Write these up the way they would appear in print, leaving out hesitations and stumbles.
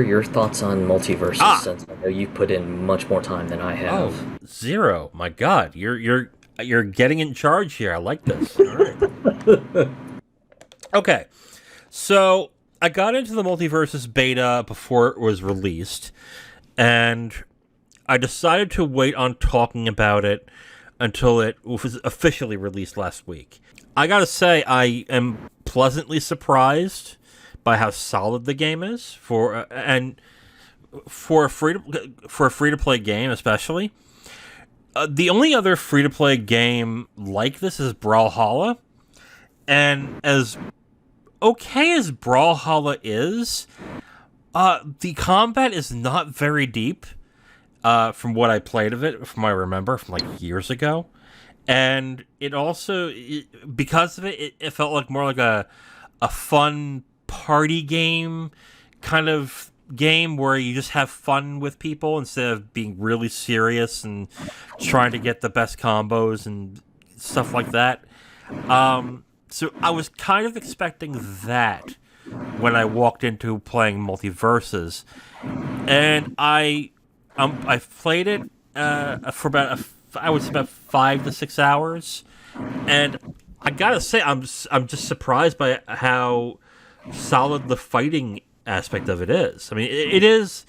your thoughts on Multiversus, Ah, since I know you've put in much more time than I oh, have. zero. My God, you're getting in charge here. I like this. All right. Okay. So I got into the Multiversus beta before it was released, and I decided to wait on talking about it until it was officially released last week. I gotta say, I am pleasantly surprised by how solid the game is and for a free to play game, especially. The only other free to play game like this is Brawlhalla, and as okay as Brawlhalla is, the combat is not very deep. From what I played of it, from what I remember from like years ago, and it also because of it felt like more like a fun party game kind of game where you just have fun with people instead of being really serious and trying to get the best combos and stuff like that. So I was kind of expecting that when I walked into playing Multiverses, and I've played it for I would say about 5 to 6 hours, and I gotta say I'm just surprised by how solid the fighting aspect of it is. I mean, it is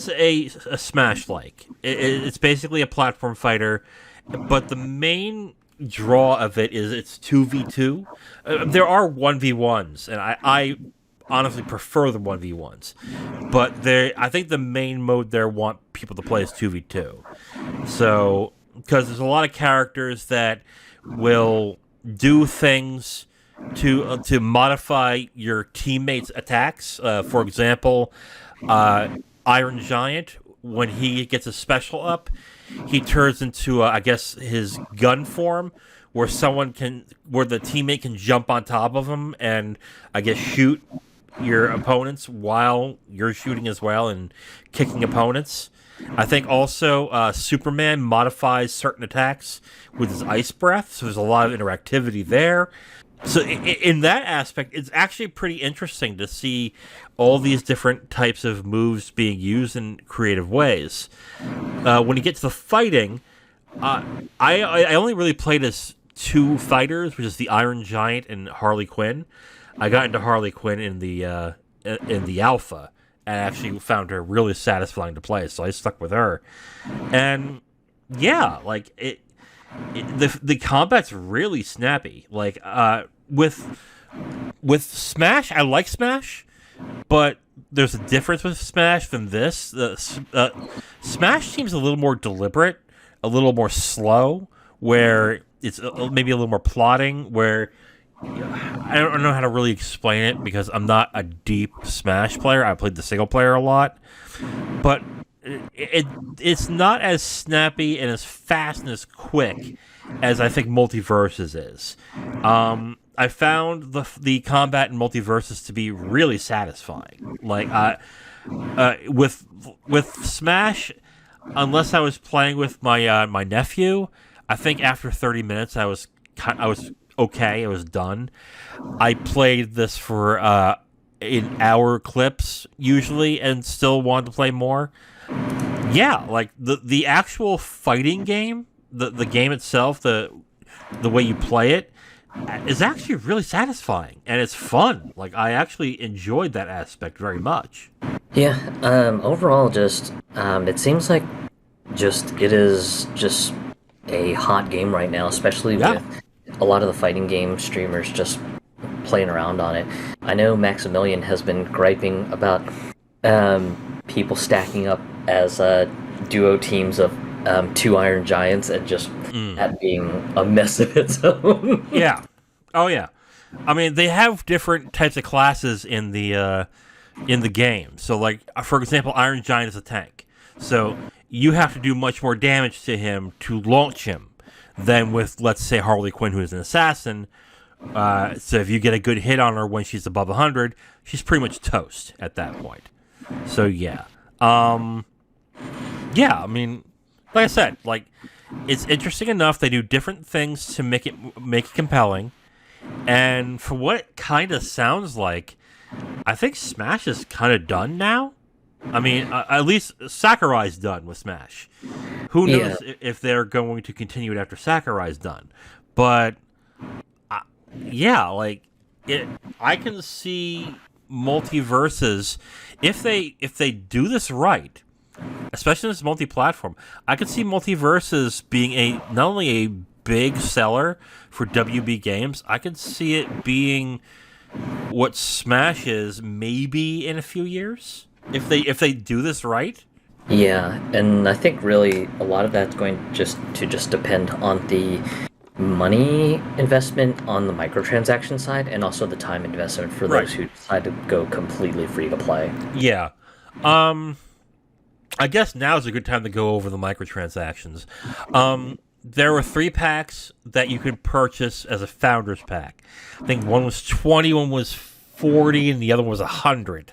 a Smash like. It's basically a platform fighter, but the main draw of it is it's 2v2. There are 1v1s, and I honestly prefer the 1v1s. But I think the main mode there want people to play is 2v2. So, because there's a lot of characters that will do things to modify your teammates' attacks. For example, Iron Giant, when he gets a special up, he turns into I guess his gun form, where where the teammate can jump on top of him and I guess shoot your opponents while you're shooting as well and kicking opponents. I think also Superman modifies certain attacks with his ice breath, so there's a lot of interactivity there. So in that aspect, it's actually pretty interesting to see all these different types of moves being used in creative ways. When you get to the fighting, I only really played as two fighters, which is the Iron Giant and Harley Quinn. I got into Harley Quinn in the alpha, and actually found her really satisfying to play, so I stuck with her. And yeah, like the combat's really snappy. Like with Smash, I like Smash, but there's a difference with Smash than this. Smash seems a little more deliberate, a little more slow, where it's maybe a little more plotting, where I don't know how to really explain it because I'm not a deep Smash player. I played the single player a lot, but it's not as snappy and as fast and as quick as I think Multiversus is. I found the combat in Multiversus to be really satisfying. Like with Smash, unless I was playing with my nephew, I think after 30 minutes I was okay. It was done. I played this for in hour clips usually, and still wanted to play more. Yeah, like the actual fighting game, the game itself, the way you play it is actually really satisfying, and it's fun. Like I actually enjoyed that aspect very much. Yeah, overall, just it seems like it is just a hot game right now, especially Yeah. with a lot of the fighting game streamers just playing around on it. I know Maximilian has been griping about people stacking up as duo teams of two Iron Giants and just that being a mess of its own. Yeah. Oh yeah. I mean, they have different types of classes in the game. So, like for example, Iron Giant is a tank. So you have to do much more damage to him to launch him than with, let's say, Harley Quinn, who is an assassin. So if you get a good hit on her when she's above 100, she's pretty much toast at that point. So yeah. Yeah, I mean, like I said, like it's interesting enough. They do different things to make it compelling, and for what it kind of sounds like, I think Smash is kind of done now. I mean, at least Sakurai's done with Smash. Who knows if they're going to continue it after Sakurai's done? But yeah, like I can see Multiversus if they do this right, especially in this multi-platform. I could see Multiversus being not only a big seller for WB Games, I could see it being what Smash is maybe in a few years if they do this right. Yeah, and I think really a lot of that's going to depend on the money investment on the microtransaction side, and also the time investment for those who decide to go completely free to play. Yeah. I guess now is a good time to go over the microtransactions. There were 3 packs that you could purchase as a Founders Pack. I think one was 20, one was 40, and the other one was 100,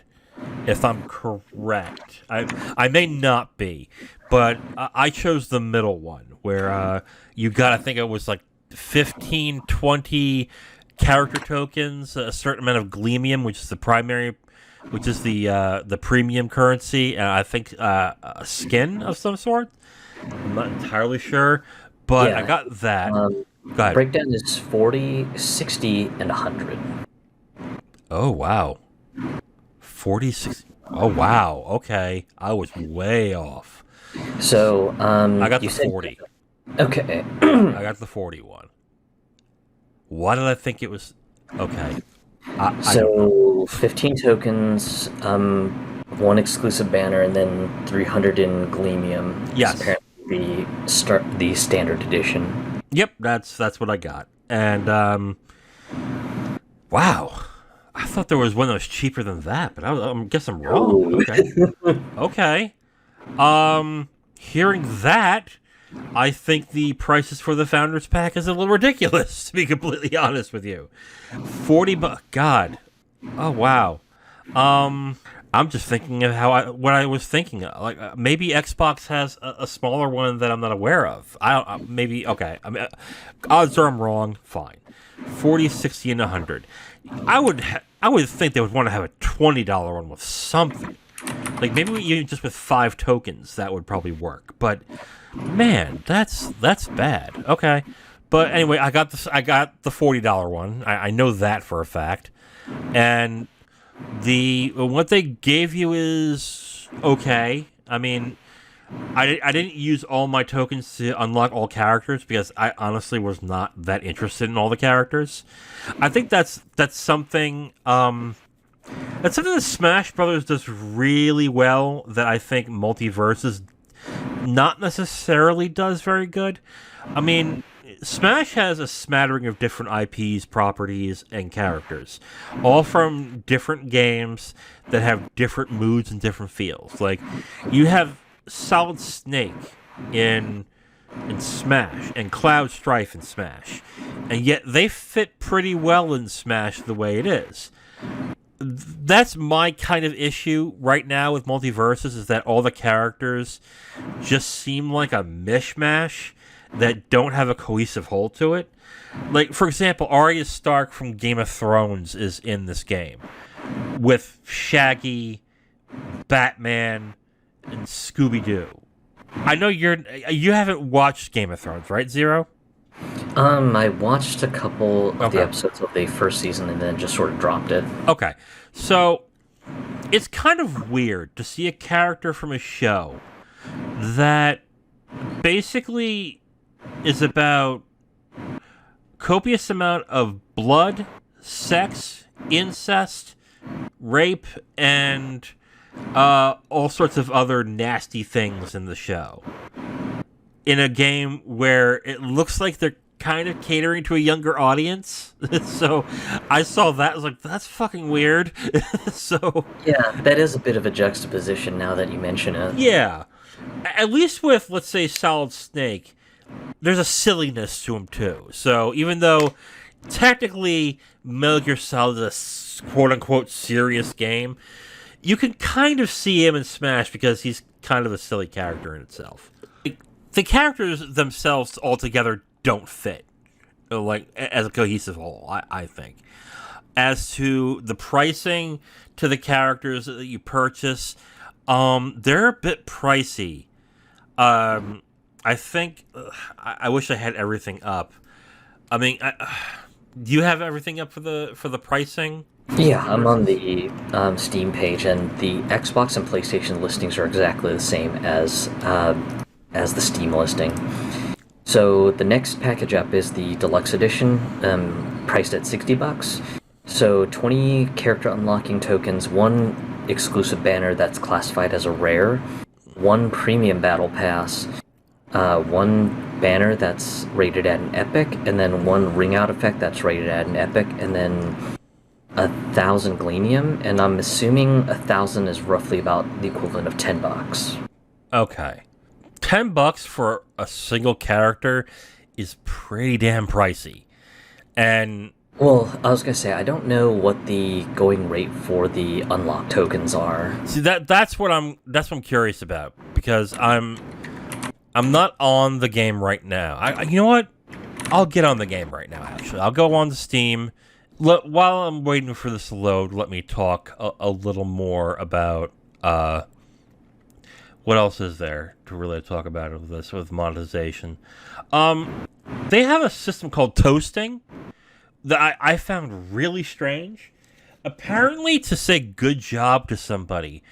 if I'm correct. I may not be, but I chose the middle one, where you got, I think it was like 15, 20 character tokens, a certain amount of Gleamium, which is the primary, which is the premium currency, and I think a skin of some sort. I'm not entirely sure, but I got that. Go ahead. Breakdown is 40, 60, and 100. Oh, wow. 40, 60. Oh, wow. Okay. I was way off. So, I got the 40. Okay. I got the 41. Why did I think it was... Okay. So, 15 tokens, 1 exclusive banner, and then 300 in Gleamium. Yes. Apparently the standard edition. Yep, that's what I got. And, wow. I thought there was one that was cheaper than that, but I guess I'm wrong. Okay. Okay. Hearing that, I think the prices for the Founders Pack is a little ridiculous, to be completely honest with you. $40. God. Oh, wow. I'm just thinking of what I was thinking of. Like, maybe Xbox has a smaller one that I'm not aware of. Maybe, okay. I mean, odds are I'm wrong. Fine. 40, 60, and 100. I would think they would want to have a $20 one with something. Like, maybe even just with 5 tokens, that would probably work. But, man, that's bad. Okay. But anyway, I got the $40 one. I know that for a fact. And what they gave you is okay. I mean, I didn't use all my tokens to unlock all characters because I honestly was not that interested in all the characters. I think that's something that's something that Smash Brothers does really well that I think Multiversus not necessarily does very good. I mean, Smash has a smattering of different IPs, properties, and characters, all from different games that have different moods and different feels. Like, you have Solid Snake in Smash, and Cloud Strife in Smash, and yet they fit pretty well in Smash the way it is. That's my kind of issue right now with Multiversus, is that all the characters just seem like a mishmash that don't have a cohesive whole to it. Like, for example, Arya Stark from Game of Thrones is in this game, with Shaggy, Batman, and Scooby-Doo. I know you haven't watched Game of Thrones, right, Zero? I watched a couple of the episodes of the first season and then just sort of dropped it. Okay. So, it's kind of weird to see a character from a show that basically is about copious amount of blood, sex, incest, rape, and all sorts of other nasty things in the show. In a game where it looks like they're kind of catering to a younger audience. So I saw that, I was like, that's fucking weird. So yeah, that is a bit of a juxtaposition now that you mention it. Yeah. At least with, let's say, Solid Snake, there's a silliness to him too. So even though technically Metal Gear Solid is a quote-unquote serious game, you can kind of see him in Smash because he's kind of a silly character in itself. The characters themselves altogether don't fit, like, as a cohesive whole, I think. as to the pricing to the characters that you purchase. They're a bit pricey. I think I wish I had everything up. I mean, do you have everything up for the pricing? Yeah, I'm on the Steam page, and the Xbox and PlayStation listings are exactly the same as the Steam listing. So the next package up is the Deluxe Edition, priced at $60. So 20 character unlocking tokens, one exclusive banner that's classified as a rare, one premium battle pass, one banner that's rated at an epic, and then one ring out effect that's rated at an epic, and then 1,000 Gleanium, and I'm assuming 1,000 is roughly about the equivalent of $10. Okay. $10 for a single character is pretty damn pricey. And well, I was gonna say I don't know what the going rate for the unlock tokens are. see that's what I'm curious about, because I'm not on the game right now. You know what? I'll get on the game right now. Actually, I'll go on to Steam. While I'm waiting for this to load, let me talk a little more about what else is there to really talk about with this, with monetization. They have a system called toasting that I found really strange. Apparently, to say good job to somebody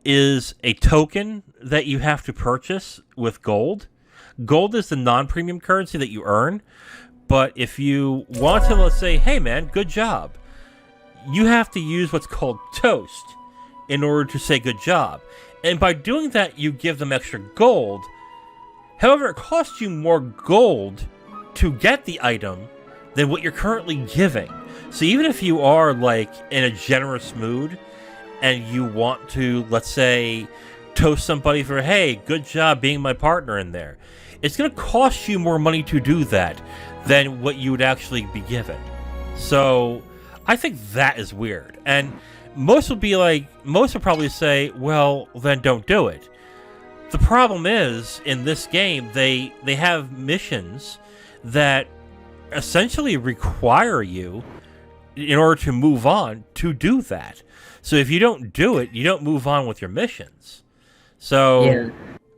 is a token that you have to purchase with gold. Gold is the non-premium currency that you earn. But if you want to, let's say, hey man, good job, you have to use what's called toast in order to say good job. And by doing that, you give them extra gold. However, it costs you more gold to get the item than what you're currently giving. So even if you are, like, in a generous mood and you want to, let's say, toast somebody for, hey, good job being my partner in there, it's going to cost you more money to do that than what you would actually be given. So I think that is weird. And most would probably say, well, then don't do it. The problem is, in this game, they have missions that essentially require you, in order to move on, to do that. So if you don't do it, you don't move on with your missions. So yeah.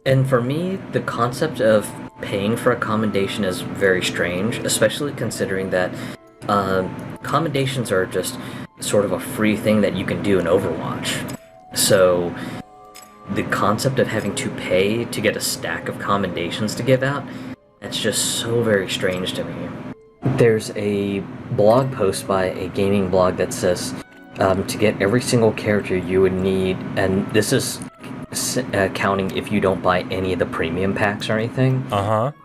And for me, the concept of paying for a commendation is very strange, especially considering that commendations are just sort of a free thing that you can do in Overwatch. So the concept of having to pay to get a stack of commendations to give out, that's just so very strange to me. There's a blog post by a gaming blog that says to get every single character you would need, and this is counting if you don't buy any of the premium packs or anything.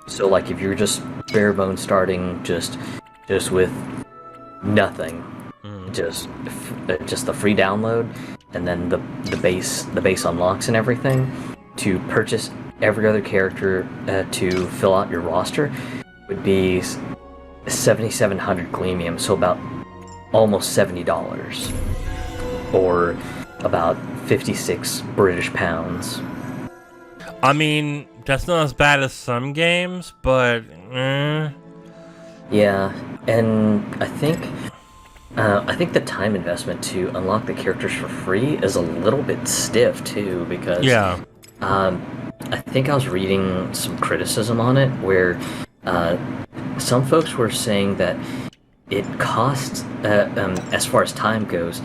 So like if you're just bare bones starting just with nothing, just the free download, and then the base unlocks and everything, to purchase every other character to fill out your roster would be 7,700 Gleamium, so about almost $70, or about 56 British pounds. I mean, that's not as bad as some games, but yeah, and I think the time investment to unlock the characters for free is a little bit stiff too, because I think I was reading some criticism on it where some folks were saying that it costs, as far as time goes,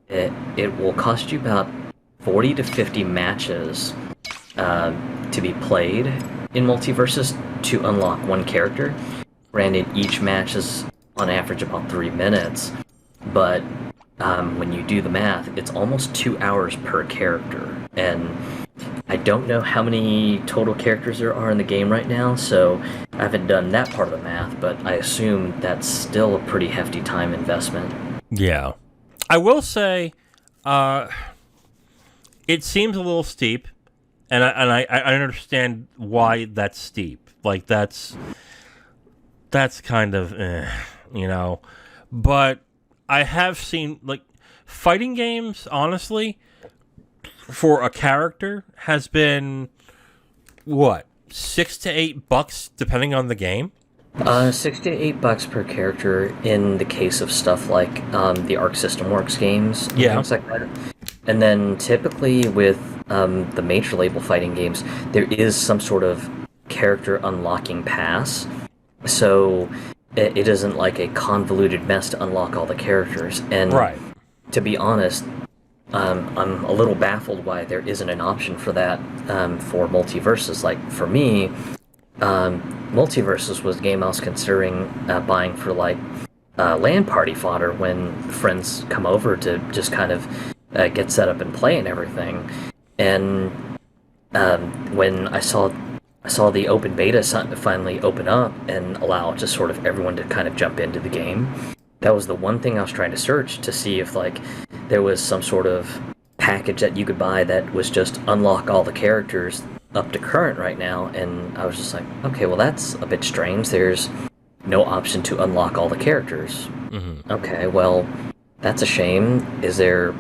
it will cost you about 40 to 50 matches to be played in Multiversus to unlock one character. Granted, each match is on average about 3 minutes, but when you do the math, it's almost 2 hours per character. And I don't know how many total characters there are in the game right now, so I haven't done that part of the math, but I assume that's still a pretty hefty time investment. Yeah. I will say, it seems a little steep, and I understand why that's steep. Like, that's kind of, But I have seen, like, fighting games, honestly, for a character has been, what, $6 to $8, depending on the game? $6 to $8 per character in the case of stuff like the Arc System Works games and Yeah. things like that. And then typically with the major label fighting games, there is some sort of character unlocking pass. So it isn't like a convoluted mess to unlock all the characters. And Right. to be honest, I'm a little baffled why there isn't an option for that for Multiversus. Like for me, Multiversus was a game I was considering buying for like LAN party fodder when friends come over to just kind of get set up and play and everything. And when I saw the open beta finally open up and allow just sort of everyone to kind of jump into the game, that was the one thing I was trying to search to see if like there was some sort of package that you could buy that was just unlock all the characters up to current right now. And I was just like, okay, well that's a bit strange. There's no option to unlock all the characters. Okay, well that's a shame. Is there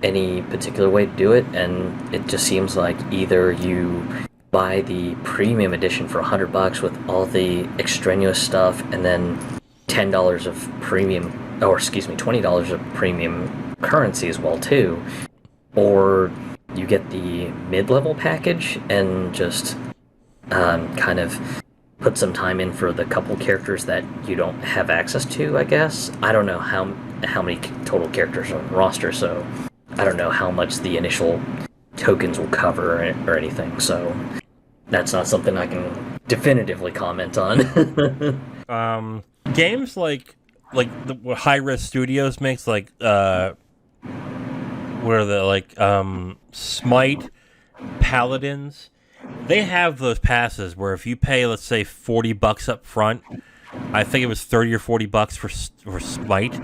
any particular way to do it? And it just seems like either you buy the premium edition for $100 with all the extraneous stuff, and then $10 of premium, or excuse me, $20 of premium currency as well too, or you get the mid-level package and just kind of put some time in for the couple characters that you don't have access to, I guess. I don't know how many total characters are on the roster, so I don't know how much the initial tokens will cover or anything, so that's not something I can definitively comment on. Games like what High Risk Studios makes, like what are the Smite, Paladins. They have those passes where if you pay, let's say, $40 up front, I think it was $30 or $40 for Smite.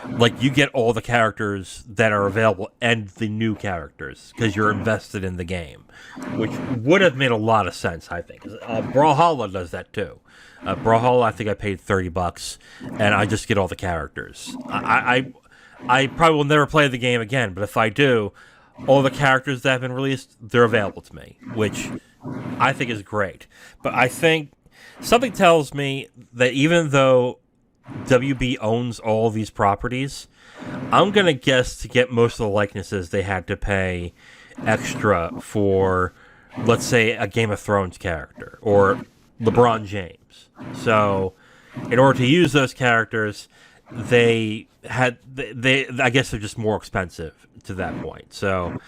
Like, you get all the characters that are available and the new characters because you're invested in the game, which would have made a lot of sense, I think. Brawlhalla does that too. Brawlhalla, I think I paid $30, and I just get all the characters. I probably will never play the game again, but if I do, all the characters that have been released, they're available to me, which I think is great. But I think something tells me that even though WB owns all these properties, I'm going to guess to get most of the likenesses they had to pay extra for, let's say, a Game of Thrones character or LeBron James. So in order to use those characters, they I guess they're just more expensive to that point. So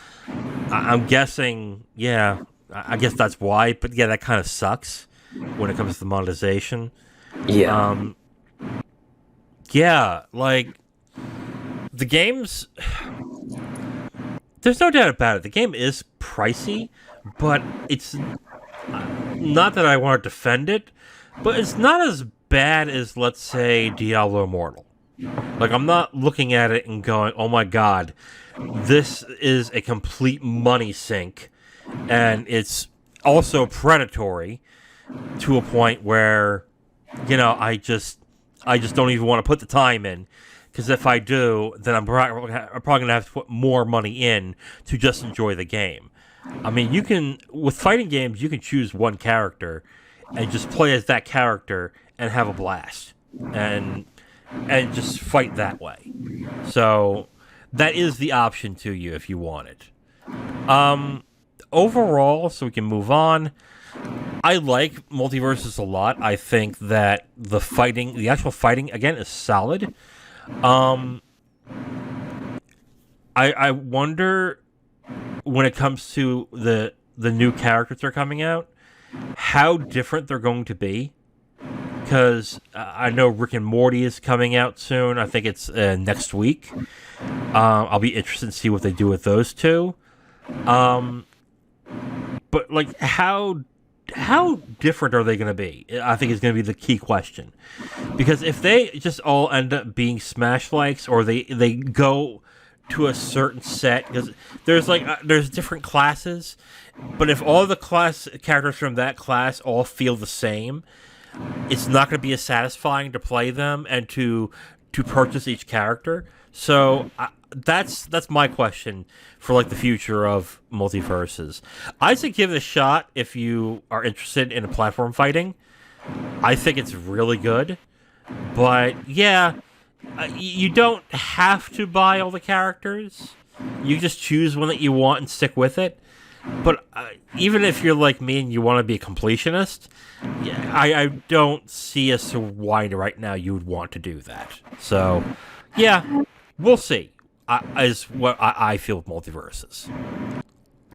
I'm guessing, yeah, I guess that's why. But yeah, that kind of sucks when it comes to monetization. Yeah. Yeah, like the game's. There's no doubt about it. The game is pricey, but it's not that I want to defend it, but it's not as bad as, let's say, Diablo Immortal. Like, I'm not looking at it and going, oh my god, this is a complete money sink, and it's also predatory to a point where, you know, I just don't even want to put the time in, because if I do, then I'm probably going to have to put more money in to just enjoy the game. I mean, you can, with fighting games, you can choose one character and just play as that character and have a blast. And just fight that way. So that is the option to you if you want it. Overall, so we can move on, I like Multiversus a lot. I think that the actual fighting, again, is solid. I wonder, when it comes to the new characters that are coming out, how different they're going to be. Because I know Rick and Morty is coming out soon. I think it's next week. I'll be interested to see what they do with those two. But like, how different are they going to be? I think is going to be the key question. Because if they just all end up being Smash-likes, or they go to a certain set, because there's different classes, but if all the class characters from that class all feel the same, it's not going to be as satisfying to play them and to purchase each character. So that's my question for like the future of Multiverses. I'd say give it a shot if you are interested in a platform fighting. I think it's really good. But yeah, you don't have to buy all the characters. You just choose one that you want and stick with it. But even if you're like me and you want to be a completionist, yeah, I don't see as to why right now you would want to do that. So, yeah, we'll see. Is what I feel with Multiverses.